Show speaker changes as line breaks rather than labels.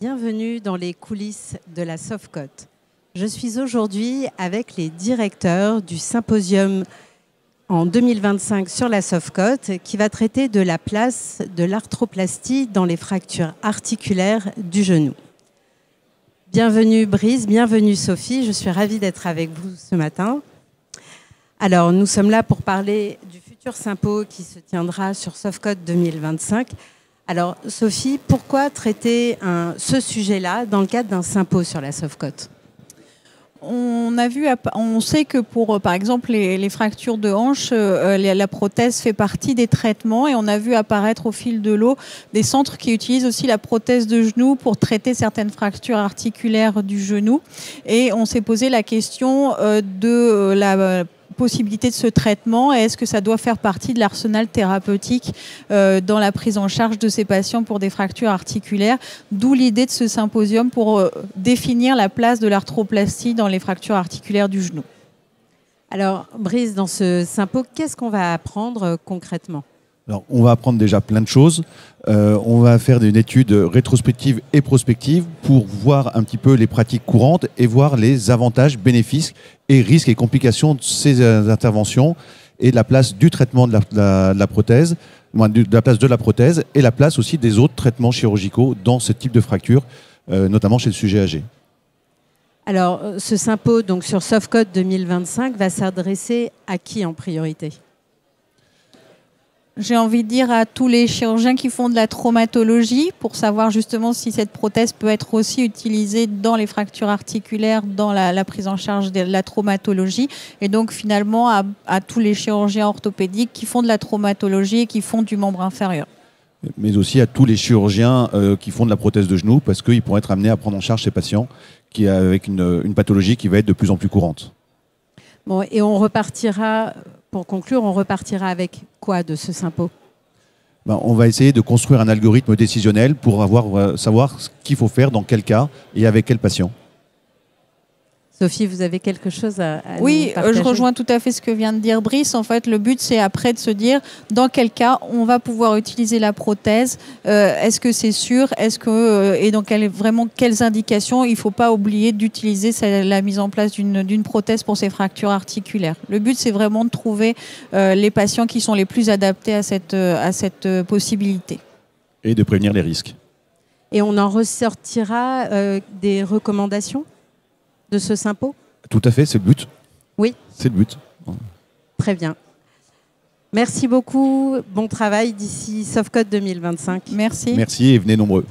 Bienvenue dans les coulisses de la Soft-Côte. Je suis aujourd'hui avec les directeurs du symposium en 2025 sur la Soft-Côte qui va traiter de la place de l'arthroplastie dans les fractures articulaires du genou. Bienvenue Brice, bienvenue Sophie, je suis ravie d'être avec vous ce matin. Alors nous sommes là pour parler du futur sympo qui se tiendra sur Soft-Côte 2025. Alors Sophie, pourquoi traiter ce sujet-là dans le cadre d'un sympo sur la Soft-Côte ?
On sait que pour, par exemple, les fractures de hanche, la prothèse fait partie des traitements et on a vu apparaître au fil de l'eau des centres qui utilisent aussi la prothèse de genou pour traiter certaines fractures articulaires du genou. Et on s'est posé la question de la possibilité de ce traitement et est-ce que ça doit faire partie de l'arsenal thérapeutique dans la prise en charge de ces patients pour des fractures articulaires, d'où l'idée de ce symposium pour définir la place de l'arthroplastie dans les fractures articulaires du genou.
Alors Brice, dans ce sympo, qu'est-ce qu'on va apprendre concrètement ?
Alors, on va apprendre déjà plein de choses. On va faire une étude rétrospective et prospective pour voir un petit peu les pratiques courantes et voir les avantages, bénéfices et risques et complications de ces interventions et la place du traitement de la prothèse, de la place de la prothèse et la place aussi des autres traitements chirurgicaux dans ce type de fracture, notamment chez le sujet âgé.
Alors, ce sympo donc, sur Soft-Côte 2025 va s'adresser à qui en priorité ?
J'ai envie de dire à tous les chirurgiens qui font de la traumatologie pour savoir justement si cette prothèse peut être aussi utilisée dans les fractures articulaires, dans la prise en charge de la traumatologie. Et donc finalement à tous les chirurgiens orthopédiques qui font de la traumatologie et qui font du membre inférieur.
Mais aussi à tous les chirurgiens qui font de la prothèse de genou parce qu'ils pourront être amenés à prendre en charge ces patients avec une pathologie qui va être de plus en plus courante.
Bon, et on repartira, pour conclure, on repartira avec quoi de ce sympo ?
On va essayer de construire un algorithme décisionnel pour savoir ce qu'il faut faire dans quel cas et avec quel patient.
Sophie, vous avez quelque chose à
Oui,
nous partager ?
Je rejoins tout à fait ce que vient de dire Brice. En fait, le but, c'est après de se dire dans quel cas on va pouvoir utiliser la prothèse. Est-ce que c'est sûr ? Et donc, vraiment quelles indications ? Il ne faut pas oublier d'utiliser la mise en place d'une prothèse pour ces fractures articulaires. Le but, c'est vraiment de trouver les patients qui sont les plus adaptés à cette possibilité.
Et de prévenir les risques.
Et on en ressortira des recommandations de ce sympo ?
Tout à fait, c'est le but.
Oui.
C'est le but.
Très bien. Merci beaucoup. Bon travail d'ici Soft-Côte 2025.
Merci.
Merci et venez nombreux.